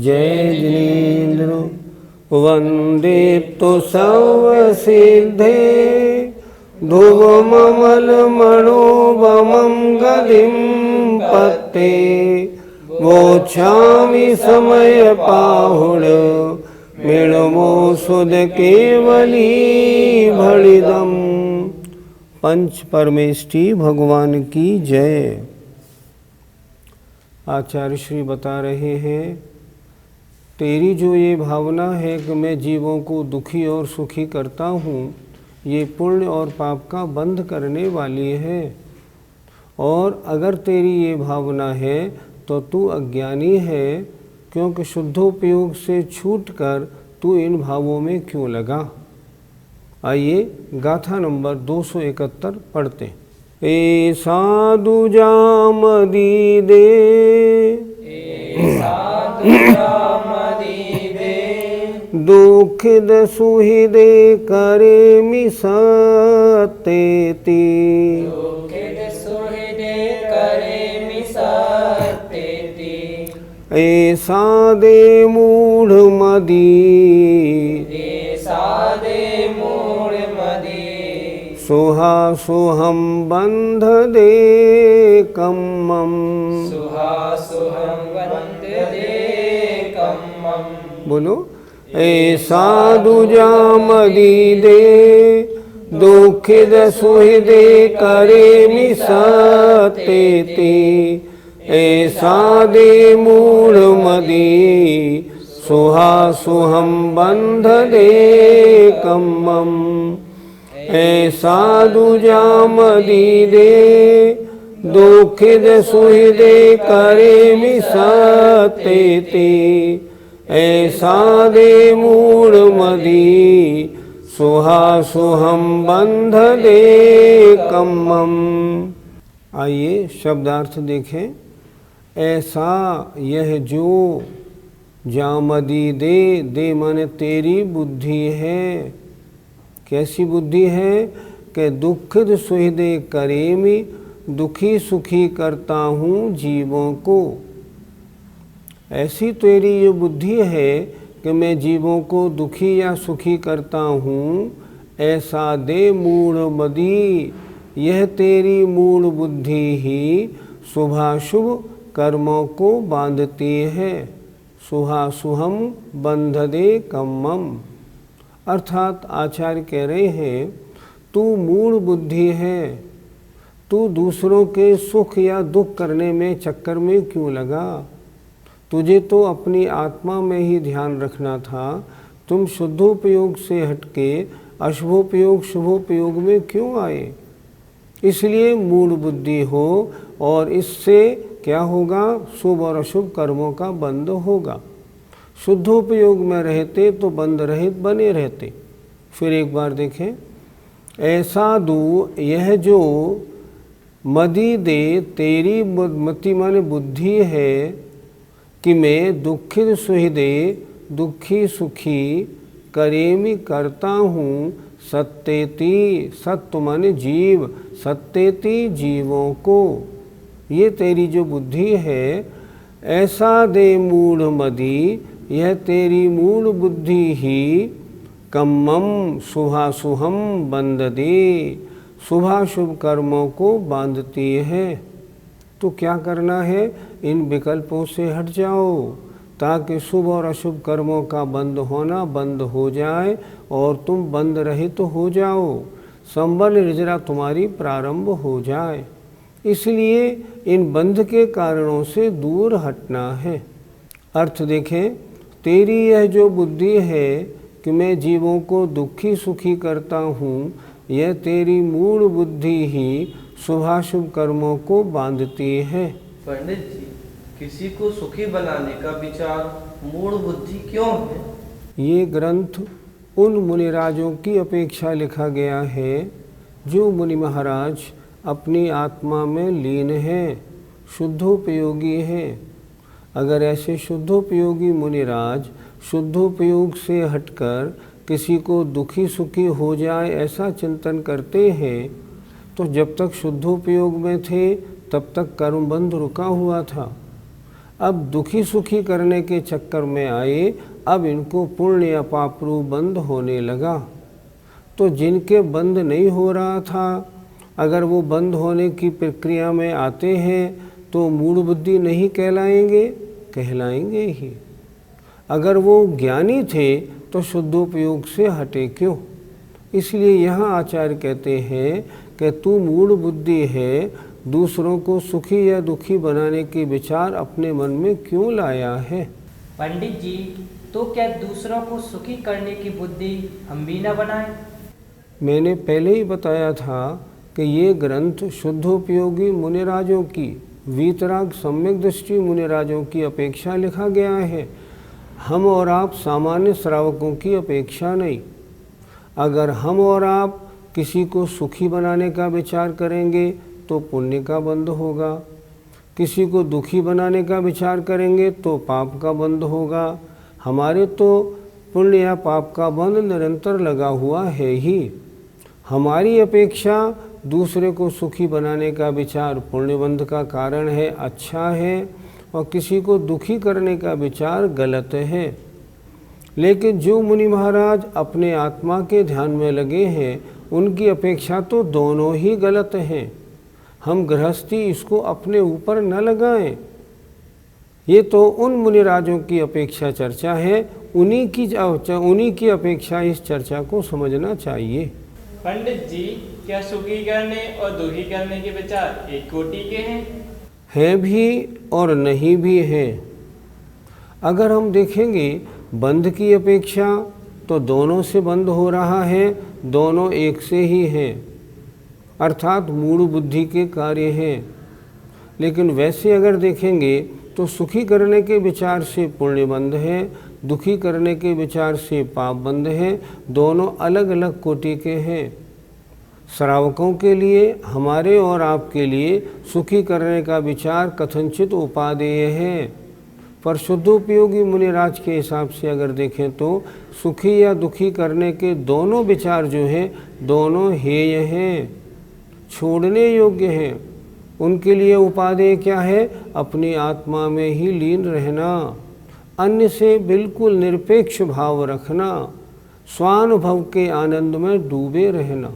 जय जिनेन्द्र वन्दे तु सर्वसिद्धे ध्रुवममलमणोवमं गतिं पत्ते वोच्छामि समयपाहुड मेणमो सुध केवली भणिदम। पंच परमेष्टि भगवान की जय। आचार्य श्री बता रहे हैं, तेरी जो ये भावना है कि मैं जीवों को दुखी और सुखी करता हूँ, ये पुण्य और पाप का बंध करने वाली है। और अगर तेरी ये भावना है तो तू अज्ञानी है, क्योंकि शुद्धोपयोग से छूटकर तू इन भावों में क्यों लगा। आइए गाथा नंबर 271 पढ़ते हैं। ए साधु जामदी दे, दुखिद सुहिदे करे मिसतेति, ऐसा दे मूढ़ मदी, सुहा सुहम बंध दे कम्मम, बोलो। ऐसा दुजामदी दे, दुखिद सुहिदे करे मिसतेति, ऐसा दे मूढ़ मदी, सुहा सुहम बंध दे कम्मम। ऐसा दुजामदी दे, दुखिद सुहिदे करे मिसतेति, ऐसा दे मूढ़ मदी, सुहा सुहम बंध दे कम्मम। आइए शब्दार्थ देखें। ऐसा यह जो, जामदी दे, दे माने तेरी बुद्धि है। कैसी बुद्धि है कि दुखिद सुहिदे करेमि, दुखी सुखी करता हूँ जीवों को। ऐसी तेरी ये बुद्धि है कि मैं जीवों को दुखी या सुखी करता हूँ। ऐसा दे मूढ़ मदी, यह तेरी मूढ़ बुद्धि ही शुभाशुभ कर्मों को बांधती है। सुहासुहम बंध दे कम्मम, अर्थात आचार्य कह रहे हैं, तू मूढ़ बुद्धि है, तू दूसरों के सुख या दुख करने में चक्कर में क्यों लगा। तुझे तो अपनी आत्मा में ही ध्यान रखना था। तुम शुद्धोपयोग से हटके अशुभोपयोग शुभोपयोग में क्यों आए। इसलिए मूढ़ बुद्धि हो, और इससे क्या होगा, शुभ और अशुभ कर्मों का बंध होगा। शुद्धोपयोग में रहते तो बंध रहित बने रहते। फिर एक बार देखें। ऐसा दू, यह जो मदी दे, तेरी मति माने बुद्धि है कि मैं दुखित सुहिदे, दुखी सुखी करेमि करता हूँ, सत्तेति, सत्य माने जीव, सत्तेति जीवों को। ये तेरी जो बुद्धि है। ऐसा दे मूढ़ मदी, यह तेरी मूढ़ बुद्धि ही कम्मम शुभाशुभम बंध दे, शुभाशुभ कर्मों को बांधती है। तो क्या करना है, इन विकल्पों से हट जाओ, ताकि शुभ और अशुभ कर्मों का बंद होना बंद हो जाए और तुम बंद रहित हो जाओ, संबल ऋजरा तुम्हारी प्रारंभ हो जाए। इसलिए इन बंध के कारणों से दूर हटना है। अर्थ देखें। तेरी यह जो बुद्धि है कि मैं जीवों को दुखी सुखी करता हूँ, यह तेरी मूढ़ बुद्धि ही शुभाशुभ कर्मों को बांधती है। पंडित जी, किसी को सुखी बनाने का विचार मूढ़ बुद्धि क्यों है? ये ग्रंथ उन मुनिराजों की अपेक्षा लिखा गया है जो मुनि महाराज अपनी आत्मा में लीन हैं, शुद्धोपयोगी हैं। अगर ऐसे शुद्धोपयोगी मुनिराज शुद्धोपयोग से हटकर किसी को दुखी सुखी हो जाए ऐसा चिंतन करते हैं, तो जब तक शुद्धोपयोग में थे तब तक कर्मबंध रुका हुआ था। अब दुखी सुखी करने के चक्कर में आए, अब इनको पुण्य या पाप रूप बंध होने लगा। तो जिनके बंद नहीं हो रहा था, अगर वो बंद होने की प्रक्रिया में आते हैं तो मूढ़ बुद्धि नहीं कहलाएंगे? कहलाएंगे ही। अगर वो ज्ञानी थे तो शुद्धोपयोग से हटे क्यों? इसलिए यहाँ आचार्य कहते हैं कि तू मूढ़ बुद्धि है, दूसरों को सुखी या दुखी बनाने के विचार अपने मन में क्यों लाया है? पंडित जी, तो क्या दूसरों को सुखी करने की बुद्धि हम भी न बनाएं? मैंने पहले ही बताया था कि ये ग्रंथ शुद्धोपयोगी मुनिराजों की, वीतराग सम्यक दृष्टि मुनिराजों की अपेक्षा लिखा गया है, हम और आप सामान्य श्रावकों की अपेक्षा नहीं। अगर हम और आप किसी को सुखी बनाने का विचार करेंगे तो पुण्य का बंध होगा, किसी को दुखी बनाने का विचार करेंगे तो पाप का बंध होगा। हमारे तो पुण्य या पाप का बंध निरंतर लगा हुआ है ही। हमारी अपेक्षा दूसरे को सुखी बनाने का विचार पुण्यबंध का कारण है, अच्छा है, और किसी को दुखी करने का विचार गलत है। लेकिन जो मुनि महाराज अपने आत्मा के ध्यान में लगे हैं, उनकी अपेक्षा तो दोनों ही गलत हैं। हम गृहस्थी इसको अपने ऊपर न लगाएं। ये तो उन मुनिराजों की अपेक्षा चर्चा है, उन्हीं की अपेक्षा इस चर्चा को समझना चाहिए। पंडित जी, क्या सुखी करने और दुखी करने के विचार एक कोटि के हैं? हैं भी और नहीं भी हैं। अगर हम देखेंगे बंध की अपेक्षा तो दोनों से बंध हो रहा है, दोनों एक से ही हैं, अर्थात मूढ़ बुद्धि के कार्य हैं। लेकिन वैसे अगर देखेंगे तो सुखी करने के विचार से पुण्य बंध है, दुखी करने के विचार से पाप बंध है, दोनों अलग अलग कोटि के हैं। श्रावकों के लिए, हमारे और आपके लिए सुखी करने का विचार कथनचित उपादेय है, पर शुद्धोपयोगी मुनिराज के हिसाब से अगर देखें तो सुखी या दुखी करने के दोनों विचार जो हैं, दोनों हेय हैं, छोड़ने योग्य हैं। उनके लिए उपादेय क्या है? अपनी आत्मा में ही लीन रहना, अन्य से बिल्कुल निरपेक्ष भाव रखना, स्वानुभव के आनंद में डूबे रहना।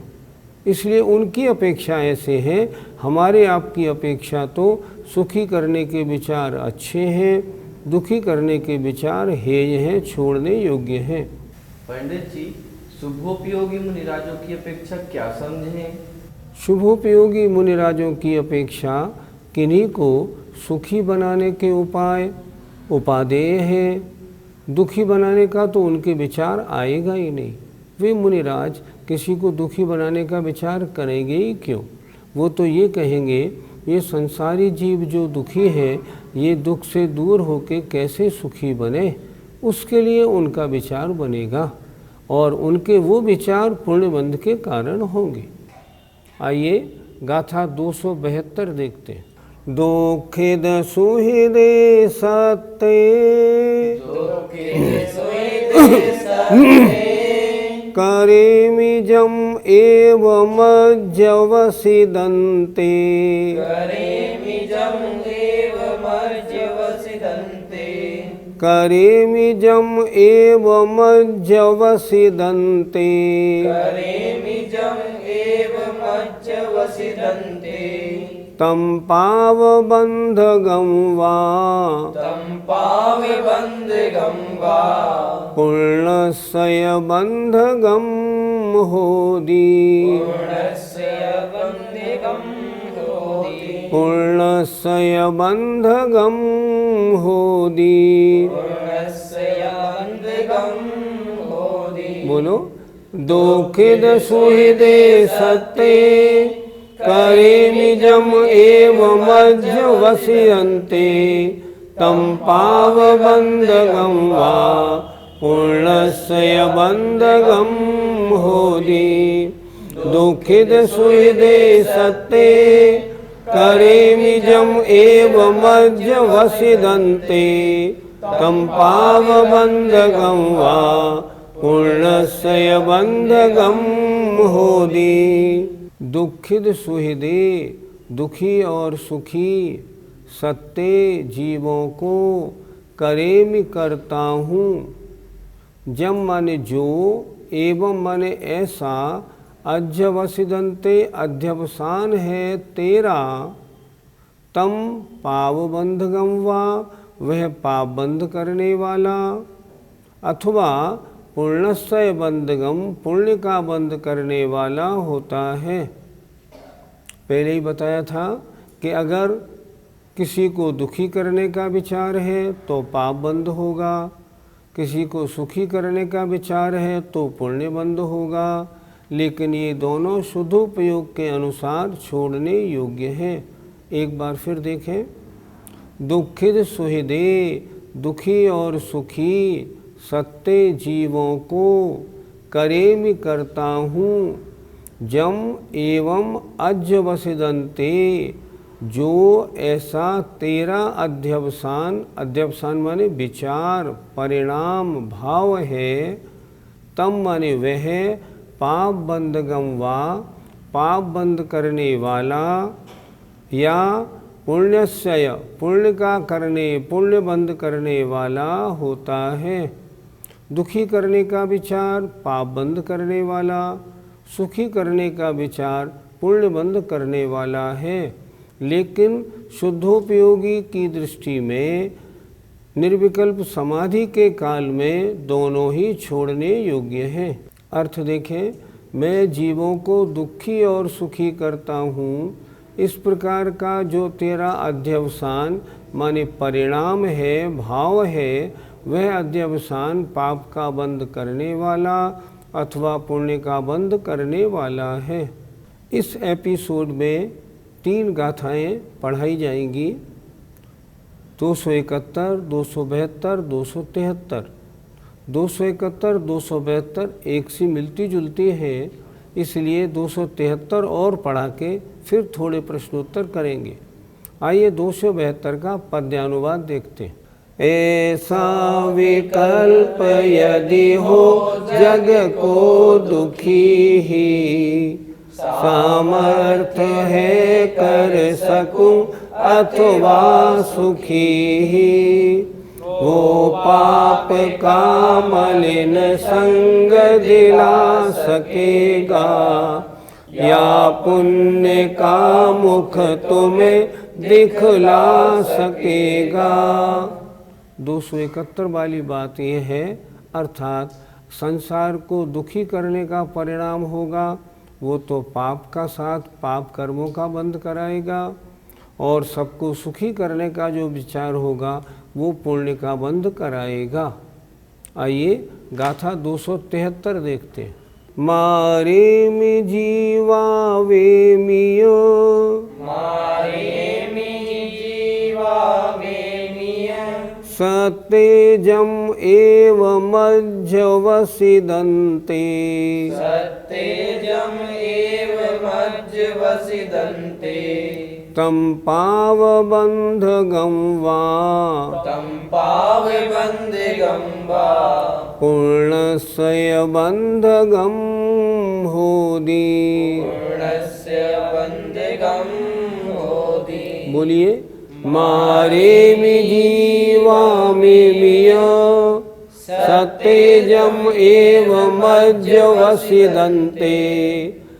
इसलिए उनकी अपेक्षा ऐसे है, हमारे आपकी अपेक्षा तो सुखी करने के विचार अच्छे हैं, दुखी करने के विचार हेय हैं, छोड़ने योग्य हैं। पंडित जी, शुभोपयोगी मुनिराजों की अपेक्षा क्या समझें? शुभोपयोगी मुनिराजों की अपेक्षा किन्हीं को सुखी बनाने के उपाय उपादेय है, दुखी बनाने का तो उनके विचार आएगा ही नहीं। वे मुनिराज किसी को दुखी बनाने का विचार करेंगे ही क्यों? वो तो ये कहेंगे, ये संसारी जीव जो दुखी है, ये दुख से दूर होके कैसे सुखी बने, उसके लिए उनका विचार बनेगा, और उनके वो विचार पुण्यबंध के कारण होंगे। आइए गाथा 272 देखते हैं। दुखिद सुहृदे सत्ते करेमिजम एवं मज्जवसिदन्ते करेमिजम एवं मज्जवसिदन्ते तम पावबन्धगं वा पूर्णस्य बन्धगं होदि पूर्णस्य बन्धगं होदि। बोलो, दुखिद सुहृदे सत्ते करेमिजम एवं मज्जवसिदन्ते तम पावबन्धगं वा पूर्णस्य बन्धगं होदि। दुखिद सुहृदे सत्ते करेमिजम एवं मज्जवसिदन्ते तम पावबन्धगं वा पूर्णस्य बन्धगं होदि। दुखिद सुहृदे, दुखी और सुखी सत्य जीवों को करेमि करता हूँ। जम माने जो, एवं माने ऐसा, अध्यवसिदंते अध्यवसान है तेरा, तम पावबंधगम वा वह पाप बंध करने वाला, अथवा पुण्यस्य बंधगम पुण्य का बंध करने वाला होता है। पहले ही बताया था कि अगर किसी को दुखी करने का विचार है तो पाप बंध होगा, किसी को सुखी करने का विचार है तो पुण्य बंध होगा, लेकिन ये दोनों शुद्धोपयोग के अनुसार छोड़ने योग्य हैं। एक बार फिर देखें, दुखित सुहृदे, दुखी और सुखी, सत्य जीवों को करेमि करता हूँ। जम एवं अध्यवसिदंते, जो ऐसा तेरा अध्यवसान, अध्यवसान माने विचार, परिणाम, भाव है, तम माने वह, पाप बंधगम वा पाप बंद करने वाला, या पुण्यस्य पुण्य का करने, पुण्य बंद करने वाला होता है। दुखी करने का विचार पाप बंद करने वाला, सुखी करने का विचार पुण्य बंद करने वाला है। लेकिन शुद्धोपयोगी की दृष्टि में निर्विकल्प समाधि के काल में दोनों ही छोड़ने योग्य हैं। अर्थ देखें, मैं जीवों को दुखी और सुखी करता हूँ, इस प्रकार का जो तेरा अध्यवसान माने परिणाम है, भाव है, वह अध्यवसान पाप का बंद करने वाला अथवा पुण्य का बंद करने वाला है। इस एपिसोड में 3 गाथाएं पढ़ाई जाएंगी, 271, 272, 273। 271, 272 एक सी मिलती जुलती हैं, इसलिए 273 और पढ़ा के फिर थोड़े प्रश्नोत्तर करेंगे। आइए 272 का पद्यानुवाद देखते हैं। ऐसा विकल्प यदि हो जग को दुखी ही, सामर्थ है कर सकूं अथवा सुखी ही, वो पाप का मलिन संग दिला सकेगा, या पुण्य का मुख तुम्हें दिखला सकेगा। 271 वाली बात यह है, अर्थात संसार को दुखी करने का परिणाम होगा वो तो पाप का साथ पाप कर्मों का बंद कराएगा, और सबको सुखी करने का जो विचार होगा वो पुण्य का बंद कराएगा। आइए गाथा 273 देखते हैं। मारे में जीवा वे मियो, मारे में जीवा वे मिया, सत्य जम एव मज्जवसिदन्ते, सत्ते जम एव मज्जवसिदन्ते, तम पावबन्धगं वा तम पावबन्धगं वा पूर्णस्य बन्धगं होदि। पूर्णस्य बन्धगं होदि। बोलिए, मारे में जीवा में मिया, सत्यजम एव मज्जवसिदन्ते,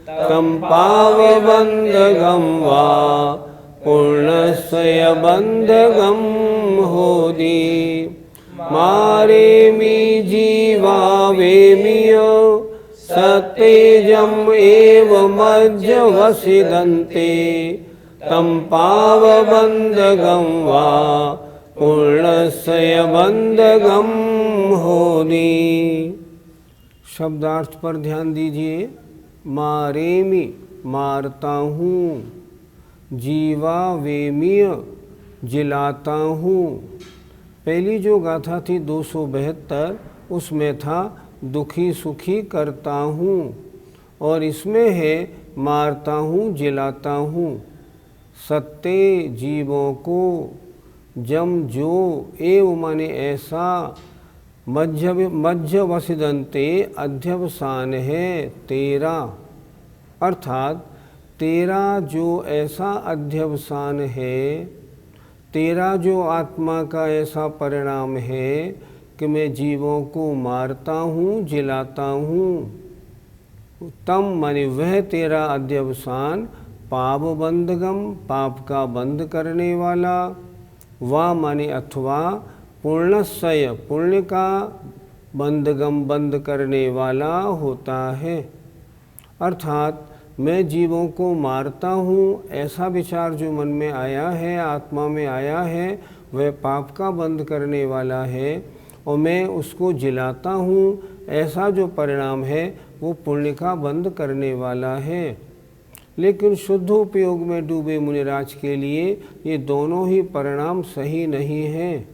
तम पावबन्धगं वा पूर्णस्य बन्धगं होदि। मारे में जीवा वे मियो, सत्यजम एव मज्जवसिदन्ते, तम पावबन्धगं वा पूर्णस्य बन्धगं होदि। शब्दार्थ पर ध्यान दीजिए। मारेमि मारता हूँ, जीवा वेमीय जिलाता हूँ। पहली जो गाथा थी 272 उसमें था दुखी सुखी करता हूँ, और इसमें है मारता हूँ जिलाता हूँ। सत्य जीवों को, जम जो, एव माने ऐसा, मज्जवसिदन्ते अध्यवसान है तेरा, अर्थात तेरा जो ऐसा अध्यवसान है, तेरा जो आत्मा का ऐसा परिणाम है कि मैं जीवों को मारता हूँ, जिलाता हूँ। तम माने वह तेरा अध्यवसान पाप बंधगम, पाप का बंद करने वाला, वा माने अथवा पूर्णस्य, पुण्य का बंधगम, बंद करने वाला होता है। अर्थात मैं जीवों को मारता हूँ, ऐसा विचार जो मन में आया है, आत्मा में आया है, वह पाप का बंद करने वाला है। और मैं उसको जिलाता हूँ, ऐसा जो परिणाम है वो पुण्य का बंद करने वाला है। लेकिन शुद्ध उपयोग में डूबे मुनिराज के लिए ये दोनों ही परिणाम सही नहीं हैं।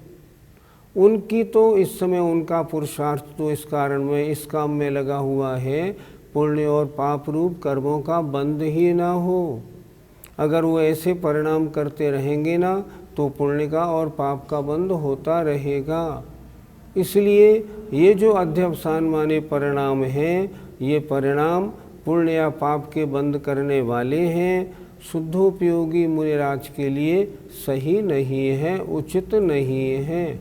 उनकी तो इस समय उनका पुरुषार्थ तो इस कारण में, इस काम में लगा हुआ है पुण्य और पाप रूप कर्मों का बंद ही ना हो। अगर वो ऐसे परिणाम करते रहेंगे ना तो पुण्य का और पाप का बंद होता रहेगा। इसलिए ये जो अध्यवसान माने परिणाम हैं, ये परिणाम पुण्य या पाप के बंद करने वाले हैं, शुद्धोपयोगी मुनिराज के लिए सही नहीं है, उचित नहीं है।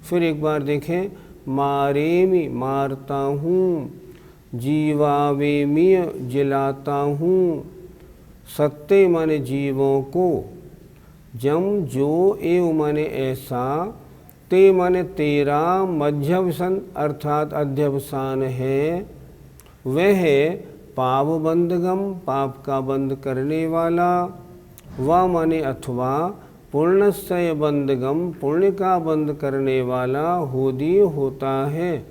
फिर एक बार देखें, मारेमि मारता हूँ, जीवावेमीय जिलाता हूँ, सत्य माने जीवों को, जम जो एव माने ऐसा, ते माने तेरा, मध्यवसन अर्थात अध्यवसान है, वह पाप बंधगम, पाप का बंद करने वाला, वा माने अथवा पूर्णस्य बंधगम, पुण्य का बंद करने वाला होदी होता है।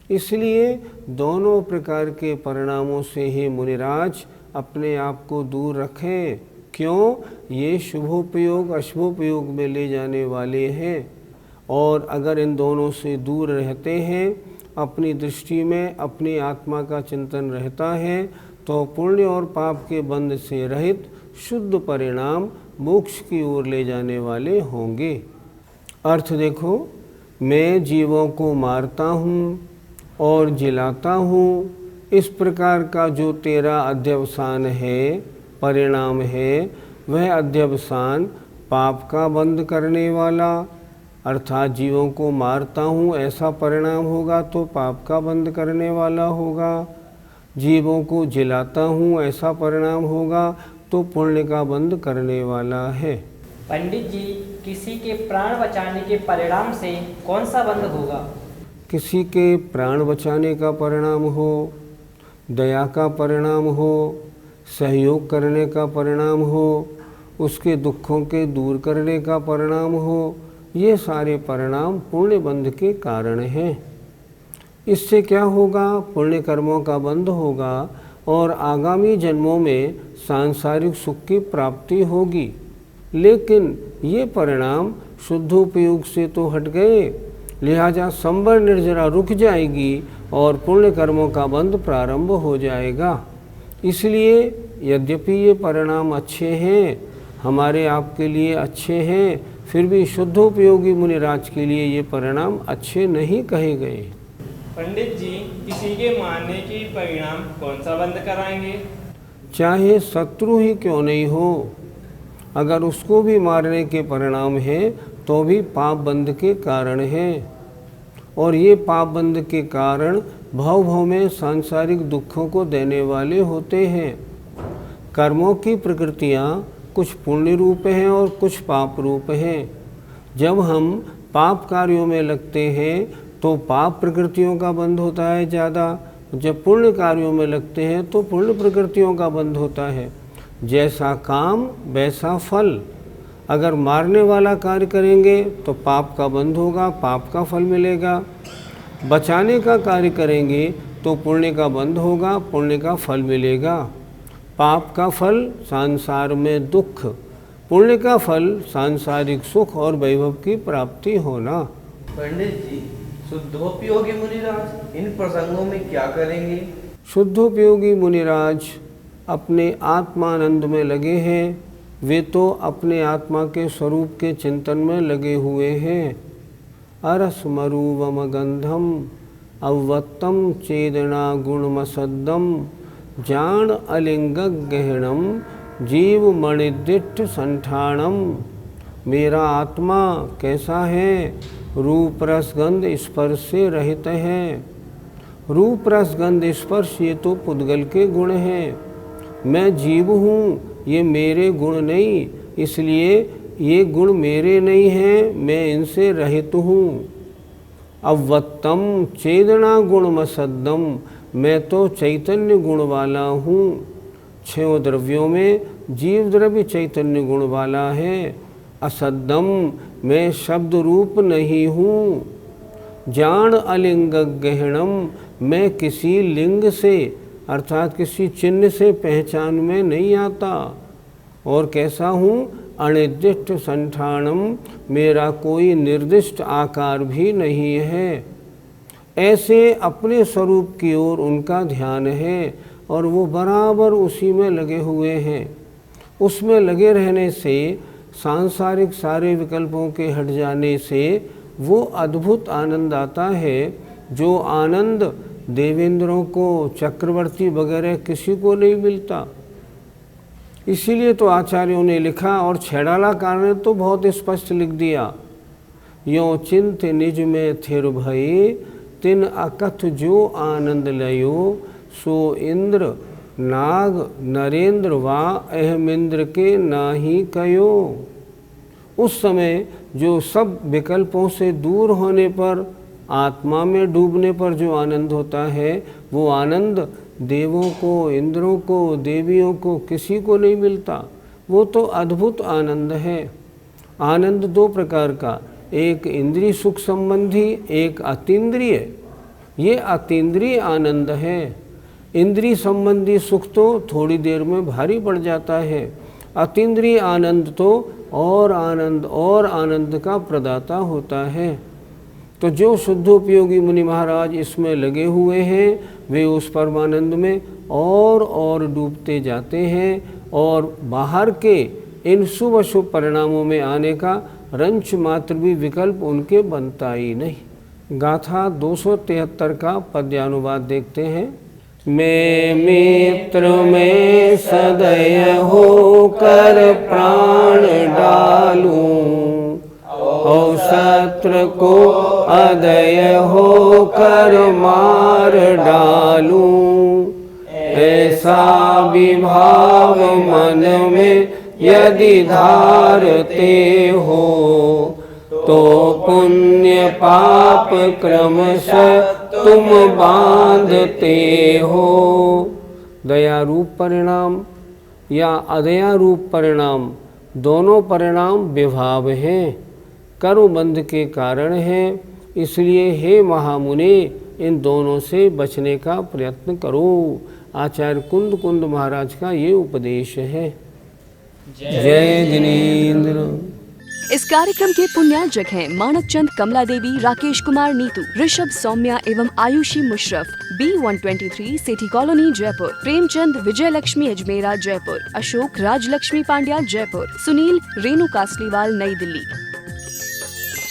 इसलिए दोनों प्रकार के परिणामों से ही मुनिराज अपने आप को दूर रखें। क्यों? ये शुभोपयोग अशुभोपयोग में ले जाने वाले हैं। और अगर इन दोनों से दूर रहते हैं, अपनी दृष्टि में अपनी आत्मा का चिंतन रहता है, तो पुण्य और पाप के बंध से रहित शुद्ध परिणाम मोक्ष की ओर ले जाने वाले होंगे। अर्थ देखो, मैं जीवों को मारता हूँ और जिलाता हूँ, इस प्रकार का जो तेरा अध्यवसान है, परिणाम है, वह अध्यवसान पाप का बंद करने वाला, अर्थात जीवों को मारता हूँ ऐसा परिणाम होगा तो पाप का बंद करने वाला होगा। जीवों को जिलाता हूँ ऐसा परिणाम होगा तो पुण्य का बंद करने वाला है। पंडित जी, किसी के प्राण बचाने के परिणाम से कौन सा बंध होगा? किसी के प्राण बचाने का परिणाम हो, दया का परिणाम हो, सहयोग करने का परिणाम हो, उसके दुखों के दूर करने का परिणाम हो, ये सारे परिणाम पुण्य बंध के कारण हैं। इससे क्या होगा? पुण्य कर्मों का बंध होगा और आगामी जन्मों में सांसारिक सुख की प्राप्ति होगी। लेकिन ये परिणाम शुद्धोपयोग से तो हट गए, लिहाजा संवर निर्जरा रुक जाएगी और पुण्य कर्मों का बंध प्रारंभ हो जाएगा। इसलिए यद्यपि ये परिणाम अच्छे हैं, हमारे आपके लिए अच्छे हैं, फिर भी शुद्धोपयोगी मुनिराज के लिए ये परिणाम अच्छे नहीं कहे गए। पंडित जी, किसी के मारने की परिणाम कौन सा बंद कराएंगे? चाहे शत्रु ही क्यों नहीं हो, अगर उसको भी मारने के परिणाम है तो भी पाप बंध के कारण है। और ये पाप बंध के कारण भव भव में सांसारिक दुखों को देने वाले होते हैं। कर्मों की प्रकृतियाँ कुछ पुण्य रूप हैं और कुछ पाप रूप हैं। जब हम पाप कार्यों में लगते हैं तो पाप प्रकृतियों का बंध होता है ज़्यादा, जब पुण्य कार्यों में लगते हैं तो पुण्य प्रकृतियों का बंध होता है। जैसा काम वैसा फल। अगर मारने वाला कार्य करेंगे तो पाप का बंध होगा, पाप का फल मिलेगा। बचाने का कार्य करेंगे तो पुण्य का बंध होगा, पुण्य का फल मिलेगा। पाप का फल संसार में दुख, पुण्य का फल सांसारिक सुख और वैभव की प्राप्ति होना। पंडित जी, शुद्धोपयोगी मुनिराज इन प्रसंगों में क्या करेंगे? शुद्धोपयोगी मुनिराज अपने आत्मानंद में लगे हैं। वे तो अपने आत्मा के स्वरूप के चिंतन में लगे हुए हैं। अरसमरूवम गंधम अवत्तम चेदना गुणमसद्दम जान अलिंग गहनम जीव मणिदिट्ठ संठाणम मेरा आत्मा कैसा है? रूप रस गंध स्पर्श से रहित है। रूप रस गंध स्पर्श ये तो पुद्गल के गुण हैं। मैं जीव हूँ, ये मेरे गुण नहीं, इसलिए ये गुण मेरे नहीं हैं, मैं इनसे रहित हूँ। अव्वत्तम चेदना गुणमसद्दम, मैं तो चैतन्य गुण वाला हूँ। छह द्रव्यों में जीव द्रव्य चैतन्य गुण वाला है। असद्दम, मैं शब्द रूप नहीं हूँ। जान अलिंग गहणम, मैं किसी लिंग से अर्थात किसी चिन्ह से पहचान में नहीं आता। और कैसा हूँ? अनिर्दिष्ट संठानम, मेरा कोई निर्दिष्ट आकार भी नहीं है। ऐसे अपने स्वरूप की ओर उनका ध्यान है और वो बराबर उसी में लगे हुए हैं। उसमें लगे रहने से, सांसारिक सारे विकल्पों के हट जाने से वो अद्भुत आनंद आता है, जो आनंद देवेंद्रों को, चक्रवर्ती वगैरह किसी को नहीं मिलता। इसीलिए तो आचार्यों ने लिखा, और छेड़ालाकार ने तो बहुत स्पष्ट लिख दिया, यो चिंत निज में थिर भई, तिन अकथ जो आनंद लयो, सो इंद्र नाग नरेंद्र वा अहमिंद्र के नाही कयो। उस समय जो सब विकल्पों से दूर होने पर, आत्मा में डूबने पर जो आनंद होता है, वो आनंद देवों को, इंद्रों को, देवियों को किसी को नहीं मिलता। वो तो अद्भुत आनंद है। आनंद दो प्रकार का, एक इंद्रिय सुख संबंधी, एक अतीन्द्रिय। ये अतीन्द्रिय आनंद है। इंद्रिय संबंधी सुख तो थोड़ी देर में भारी पड़ जाता है। अतीन्द्रिय आनंद तो और आनंद का प्रदाता होता है। तो जो शुद्धोपयोगी मुनि महाराज इसमें लगे हुए हैं, वे उस परमानंद में और डूबते जाते हैं, और बाहर के इन शुभ अशुभ परिणामों में आने का रंच मात्र भी विकल्प उनके बनता ही नहीं। गाथा 273 का पद्यानुवाद देखते हैं। मैं मित्र में सदय होकर प्राण डालूं, और शत्रु को अदय होकर मार डालूं। ऐसा विभाव मन में यदि धारते हो, तो पुण्य पाप क्रमशः तुम बांधते हो। दया रूप परिणाम या अदया रूप परिणाम, दोनों परिणाम विभाव हैं, कर्मबंध के कारण हैं। इसलिए हे महामुने, इन दोनों से बचने का प्रयत्न करो। आचार्य कुंद महाराज का ये उपदेश है। जय जिनेन्द्र। इस कार्यक्रम के पुण्यार्जक हैं मानक चंद, कमला देवी, राकेश कुमार नीतू, ऋषभ सौम्या एवं Ayushi Musharraf, B123 Sethi colony Jaipur, Premchand Vijay Lakshmi Ajmera Jaipur, Ashok Rajlakshmi Pandya Jaipur, Sunil Renu Kasliwal Nai Delhi.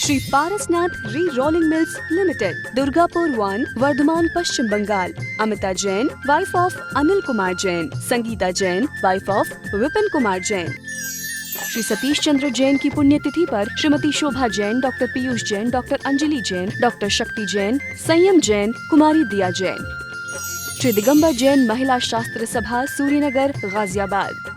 Shri Parasnath re rolling mills limited, Durgapur 1, Bardhaman Paschim Bengal. Amita Jain, wife of Anil Kumar Jain, Sangeeta Jain, wife of Vipin Kumar Jain. Shri Satish Chandra Jain की पुण्यतिथि पर Shrimati Shobha Jain, doctor Piyush Jain, doctor Anjali Jain, doctor Shakti Jain, संयम जैन, कुमारी दिया जैन। श्री दिगंबर जैन महिला शास्त्र सभा, सूर्यनगर, गाजियाबाद।